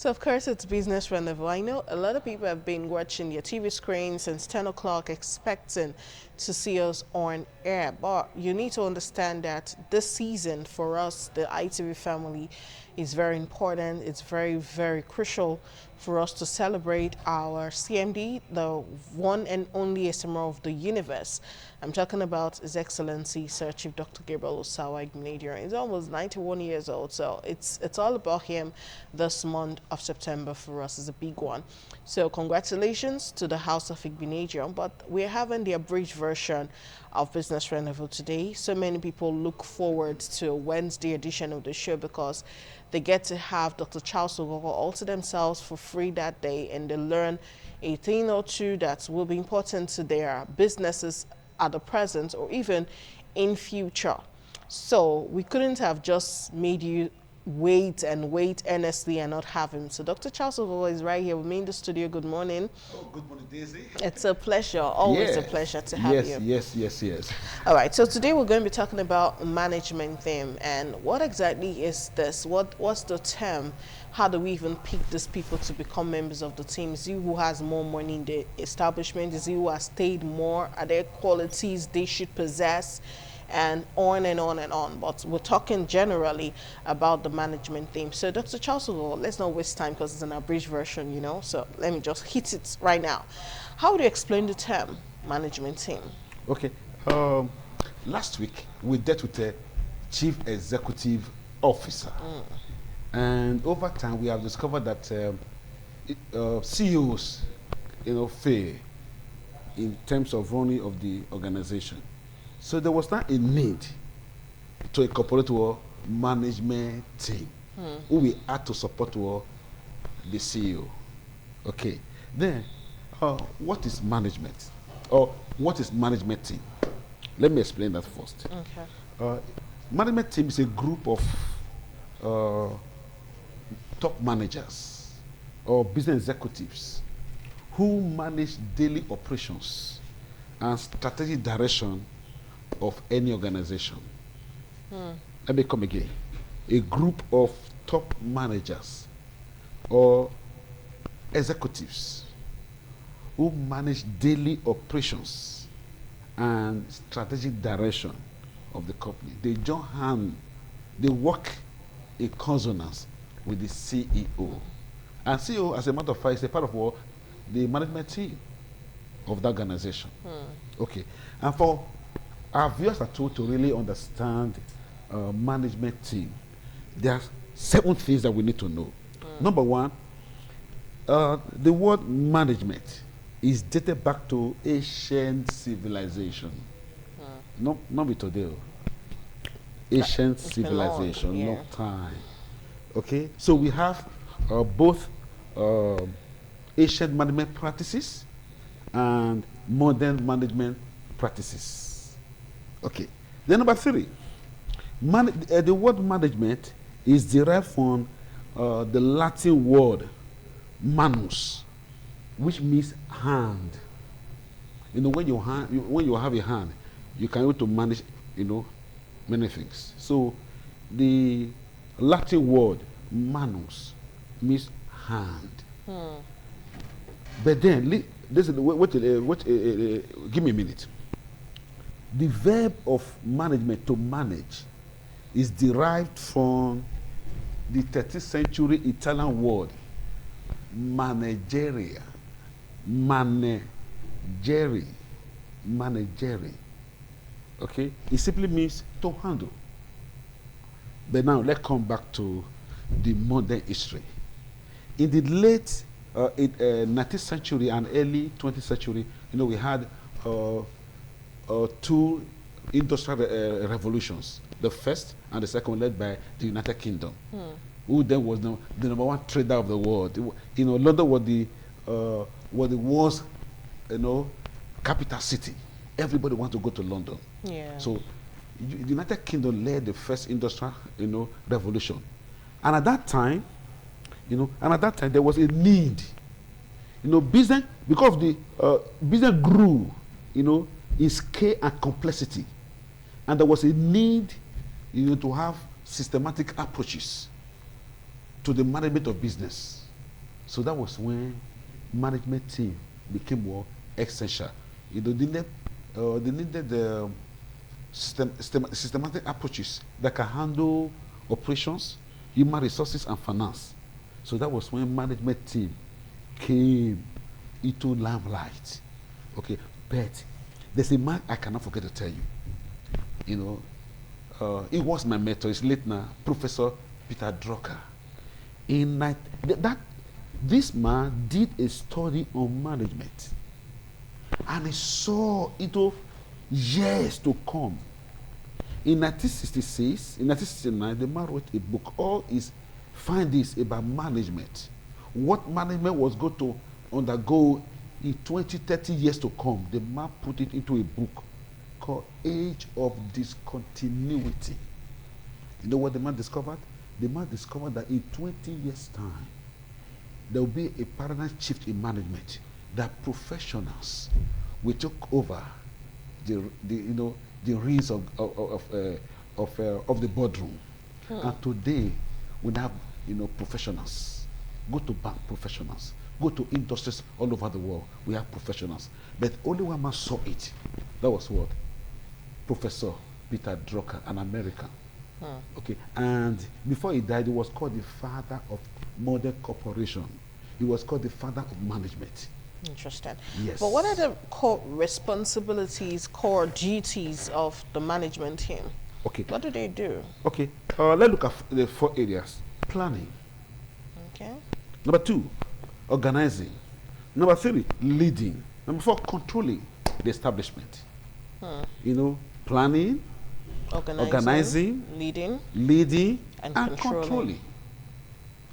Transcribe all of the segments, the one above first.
So, of course, it's Business Rendezvous. I know a lot of people have been watching your TV screen since 10 o'clock, expecting to see us on air. But you need to understand that this season for us, the ITV family, is very important. It's very, very crucial for us to celebrate our CMD, the one and only SMR of the universe. I'm talking about His Excellency Sir Chief Dr. Gabriel Osawa Igbinedion. He's almost 91 years old, so it's all about him. This month of September for us is a big one. So congratulations to the House of Igbinedion, but we're having the abridged version of Business Rendezvous today. So many people look forward to Wednesday edition of the show because they get to have Dr. Charles Ogogo all to themselves for free that day, and they learn a thing or two that will be important to their businesses at the present or even in future. So we couldn't have just made you wait and wait earnestly and not have him. So Dr. Charles Ogogo is right here with me in the studio. Good morning. Oh, good morning, Daisy. It's a pleasure, always a pleasure to have you. Yes. All right, so today we're going to be talking about management theme. And what exactly is this? What's the term? How do we even pick these people to become members of the team? Is he who has more money in the establishment? Is he who has stayed more? Are there qualities they should possess? And on and on and on. But we're talking generally about the management theme. So Dr. Charles, let's not waste time because it's an abridged version, you know. So let me just hit it right now. How would you explain the term management team? Okay. Last week we dealt with a chief executive officer, and over time we have discovered that CEOs, fail in terms of running of the organization. So there was not a need to incorporate a management team who we had to support the CEO. Okay. Then, what is management? Or what is management team? Let me explain that first. Okay. Management team is a group of top managers or business executives who manage daily operations and strategic direction of any organization. Let me come again. A group of top managers or executives who manage daily operations and strategic direction of the company. They join hand, they work in consonance with the CEO. And CEO, as a matter of fact, is a part of the management team of the organization. Okay. And for our viewers are told to really understand management team. There are 7 things that we need to know. Number one, the word management is dated back to ancient civilization. Not be today. Ancient civilization, long, long time. Okay, so we have both ancient management practices and modern management practices. Okay. Then number 3, the word management is derived from the Latin word manus, which means hand. When you have a hand, you can able to manage, many things. So the Latin word manus means hand. But then this is give me a minute. The verb of management, to manage, is derived from the 13th century Italian word managere. Managere. Okay? It simply means to handle. But now let's come back to the modern history. In the late 19th century and early 20th century, we had 2 industrial revolutions. The first and the second led by the United Kingdom, who then was the number 1 trader of the world. London was the world's, capital city. Everybody wants to go to London. Yeah. So the United Kingdom led the first industrial, revolution. And at that time, there was a need. Business, because the business grew, in scale and complexity, and there was a need, to have systematic approaches to the management of business. So that was when management team became more essential. You know, they needed the systematic approaches that can handle operations, human resources, and finance. So that was when management team came into limelight. Okay, but there's a man I cannot forget to tell you. You know, he was my mentor. He's late now, Professor Peter Drucker. This man did a study on management, and he saw into years to come. In 1966, in 1969, the man wrote a book. All his findings about management, what management was going to undergo in 20, 30 years to come. The man put it into a book called Age of Discontinuity. You know what the man discovered? The man discovered that in 20 years' time, there will be a paradigm shift in management, that professionals will take over the reins of the boardroom. And today, we have professionals. Go to bank professionals. Go to industries all over the world. We have professionals. But only one man saw it. That was what? Professor Peter Drucker, an American. Okay, and before he died, he was called the father of modern corporation. He was called the father of management. Interesting. Yes. But what are the core responsibilities, core duties of the management team? Okay. What do they do? Okay, let's look at the 4 areas. Planning. Okay. Number 2, organizing. Number 3, leading. Number 4, controlling the establishment. You know, planning, organizing, leading, and controlling.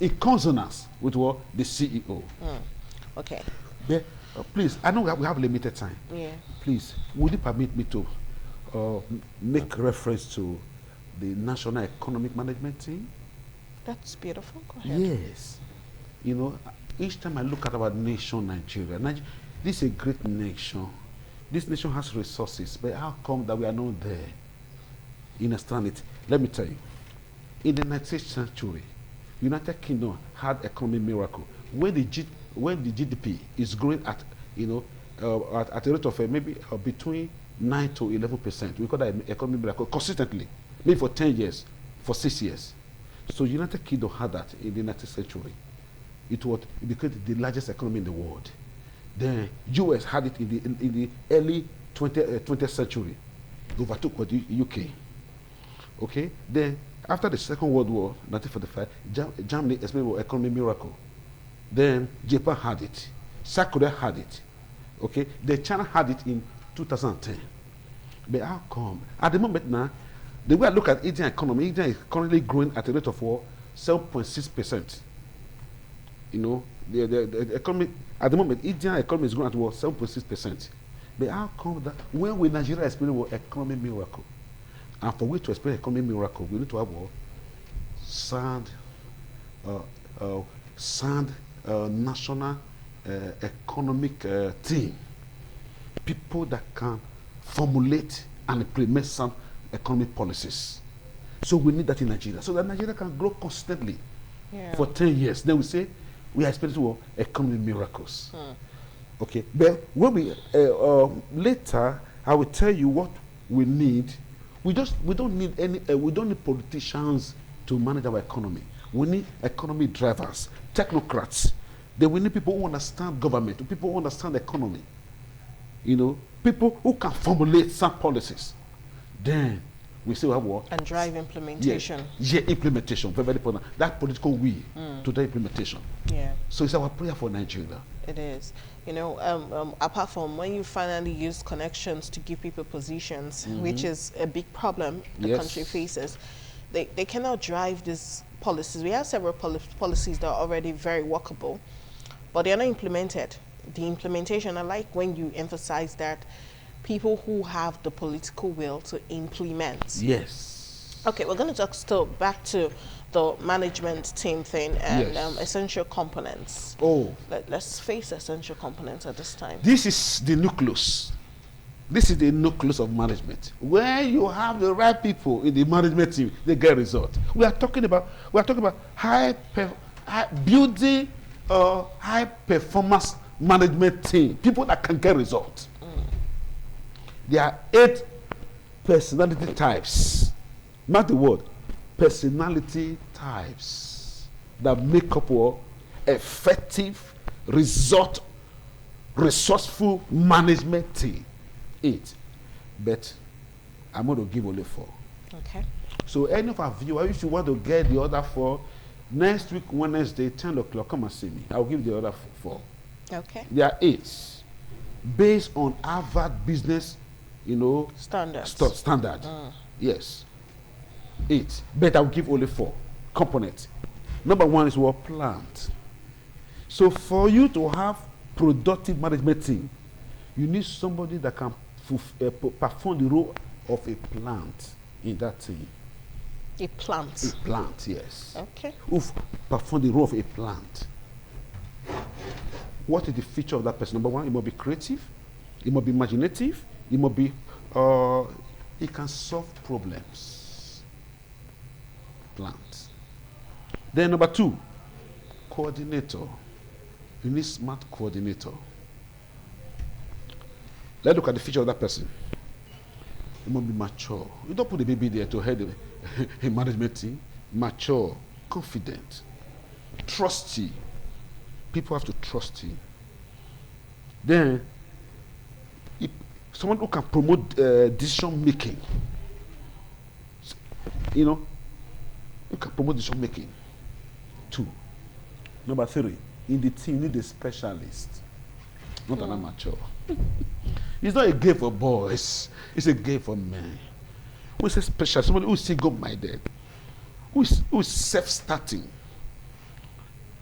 In consonance with what the CEO. Okay. But, please, I know we have limited time. Yeah. Please, would you permit me to make reference to the National Economic Management Team? That's beautiful. Go ahead. Yes. You know, each time I look at our nation, Nigeria, this is a great nation. This nation has resources, but how come that we are not there? You understand it? Let me tell you. In the 19th century, United Kingdom had economic miracle. When the GDP is growing at at a rate of maybe between 9 to 11%, we call that an economic miracle consistently, maybe for 10 years, for 6 years. So United Kingdom had that in the 19th century. It became the largest economy in the world. Then US had it in the early 20th century. It overtook the UK. Okay. Then after the Second World War, 1945, Germany experienced economic miracle. Then Japan had it. South Korea had it. Okay. Then China had it in 2010. But how come? At the moment now, the way I look at Indian economy, India is currently growing at a rate of 7.6%. You know, the economy at the moment, Indian economy is growing at 7.6%. But how come that when we Nigeria experience economic miracle, and for we to experience economic miracle, we need to have sound national economic team, people that can formulate and implement sound economic policies. So we need that in Nigeria, so that Nigeria can grow consistently for 10 years. Then we say we are experiencing economic miracles. Okay, but when we later, I will tell you what we need. We don't need politicians to manage our economy. We need economy drivers, technocrats. Then we need people who understand government, people who understand the economy. You know, people who can formulate some policies. Then we say we have what? And drive implementation. Yeah, implementation. Very, very important. That political will to the implementation. Yeah. So it's our prayer for Nigeria. It is. You know, apart from when you finally use connections to give people positions, which is a big problem the country faces, they cannot drive these policies. We have several policies that are already very workable, but they are not implemented. The implementation, I like when you emphasize that people who have the political will to implement. Yes. Okay, we're going to talk still back to the management team thing and essential components. Oh. Let's face essential components at this time. This is the nucleus. This is the nucleus of management. When you have the right people in the management team, they get results. We are talking about building a high performance management team, people that can get results. There are 8 personality types. Mark the word, personality types that make up a effective, resourceful management team. 8. But I'm going to give only 4. Okay. So any of our viewers, if you want to get the other 4, next week, Wednesday, 10 o'clock, come and see me. I'll give you the other 4. Okay. There are 8. Based on Harvard Business, standard. Yes. 8. But I'll give only 4 components. Number 1 is what? Plant. So for you to have productive management team, you need somebody that can perform the role of a plant in that team. A plant. A plant, yes. Okay. Who perform the role of a plant. What is the feature of that person? Number 1, it must be creative, it must be imaginative, it must be, it can solve problems. Plant. Then number 2, coordinator. You need smart coordinator. Let's look at the feature of that person. It must be mature. You don't put the baby there to head a management team. Mature, confident, trusty. People have to trust him. Then, someone who can promote decision making. Who can promote decision making. 2. Number 3, in the team, you need a specialist, not an amateur. It's not a game for boys, it's a game for men. Who is a specialist? Somebody who is single-minded, who is self-starting,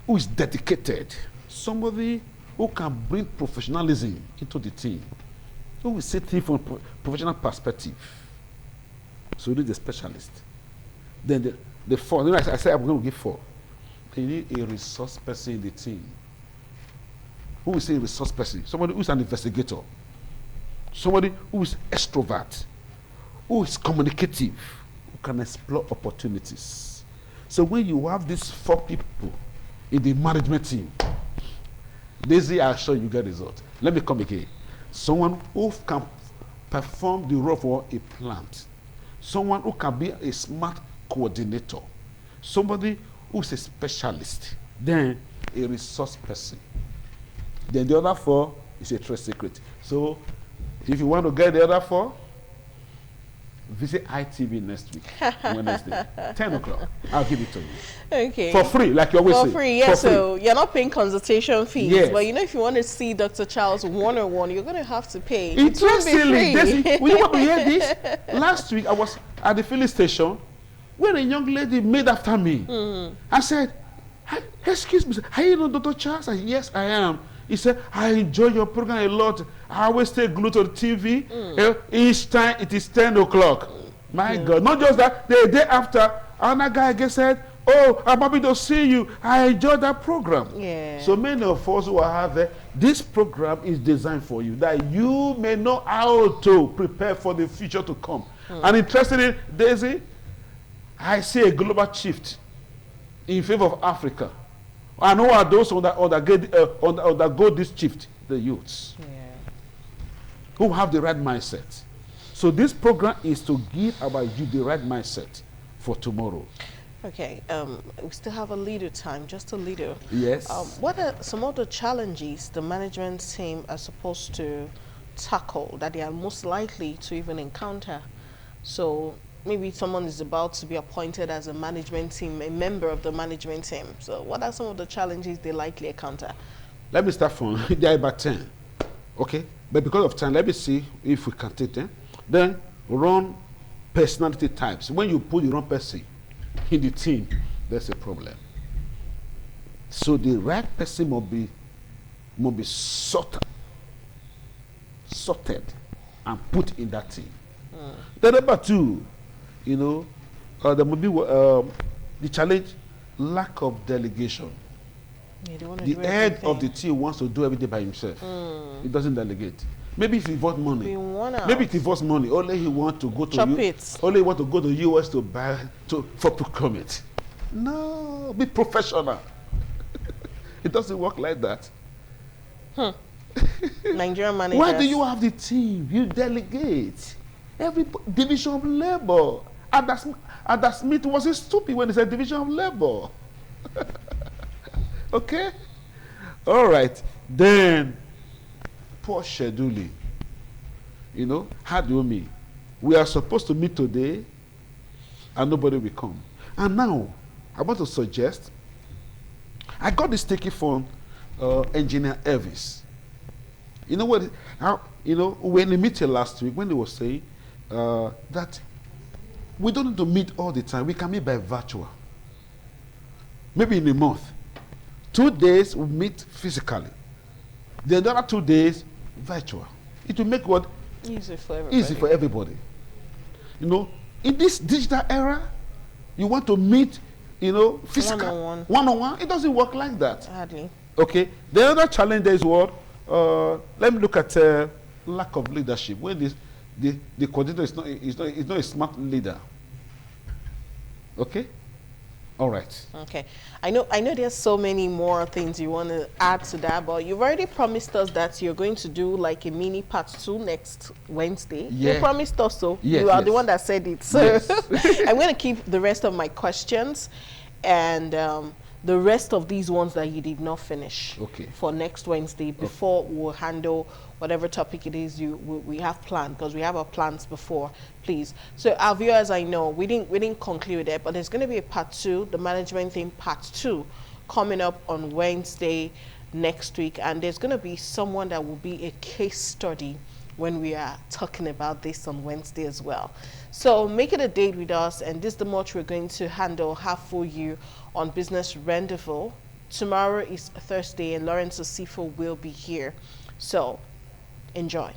who is dedicated, somebody who can bring professionalism into the team, who will see things from a professional perspective. So you need a specialist. Then the 4, I said I'm going to give 4. You need a resource person in the team. Who is a resource person? Somebody who is an investigator, somebody who is extrovert, who is communicative, who can explore opportunities. So when you have these 4 people in the management team, Daisy, I'm sure you get results. Let me come again. Someone who can perform the role for a plant. Someone who can be a smart coordinator. Somebody who's a specialist. Then a resource person. Then the other 4 is a trade secret. So if you want to get the other 4, visit ITV next week, Wednesday, 10 o'clock. I'll give it to you. Okay. For free, like you always say. For free, yes. So you're not paying consultation fees. Yes. But if you want to see Dr. Charles one-on-one, you're going to have to pay. Interestingly, you want to hear this? Last week, I was at the filling station when a young lady made after me. I said, excuse me, are you know Dr. Charles? I said, yes, I am. He said, I enjoy your program a lot. I always stay glued to the TV. Each time it is 10 o'clock. My God. Not just that, the day after, another guy again said, oh, I'm happy to see you. I enjoy that program. Yeah. So many of us who are there, this program is designed for you, that you may know how to prepare for the future to come. And interestingly, Daisy, I see a global shift in favor of Africa. And who are those that go this shift? The youths. Yeah. Who have the right mindset. So this program is to give our youth the right mindset for tomorrow. Okay, we still have a little time, just a little. Yes. What are some of the challenges the management team are supposed to tackle that they are most likely to even encounter? So maybe someone is about to be appointed as a management team, a member of the management team. So what are some of the challenges they likely encounter? Let me start from there about 10. Okay? But because of time, let me see if we can take them. Then run personality types. When you put the wrong person in the team, there's a problem. So the right person must be sorted and put in that team. Then number 2, there may be the challenge, lack of delegation. Yeah, they want to The do head everything. of the team wants to do everything by himself. He doesn't delegate. Maybe if he involves money. Maybe it involves money. Only he wants to go to only he want to go to US to buy for procurement. No, be professional. It doesn't work like that. Nigerian managers. Why do you have the team? You delegate. Every division of labor. Ada Smith wasn't stupid when he said division of labor. Okay? All right. Then, poor scheduling. You know, how do you mean? We are supposed to meet today and nobody will come. And now, I want to suggest, I got this sticky phone, Engineer Elvis. You know what? When he met here last week, when they were saying that we don't need to meet all the time, we can meet by virtual. Maybe in a month. 2 days we meet physically. The other 2 days, virtual. It will make what? Easy for everybody. Easy for everybody. You know, in this digital era, you want to meet, physical. One-on-one. One-on-one. It doesn't work like that. Hardly. Okay. The other challenge is what? Let me look at lack of leadership. When the coordinator is not a smart leader. Okay? All right. Okay. I know there's so many more things you want to add to that, but you've already promised us that you're going to do like a mini part 2 next Wednesday. Yeah. You promised us so. Yes, you are the yes. one that said it. So Yes. I'm going to keep the rest of my questions and the rest of these ones that you did not finish for next Wednesday before we'll handle whatever topic it is we have planned, because we have our plans before, please. So our viewers, I know we didn't conclude it, but there's going to be a part 2, the management thing part 2, coming up on Wednesday next week, and there's going to be someone that will be a case study when we are talking about this on Wednesday as well. So make it a date with us, and this is the much we're going to handle half for you on Business Rendezvous. Tomorrow is Thursday, and Lawrence Osifo will be here. So enjoy.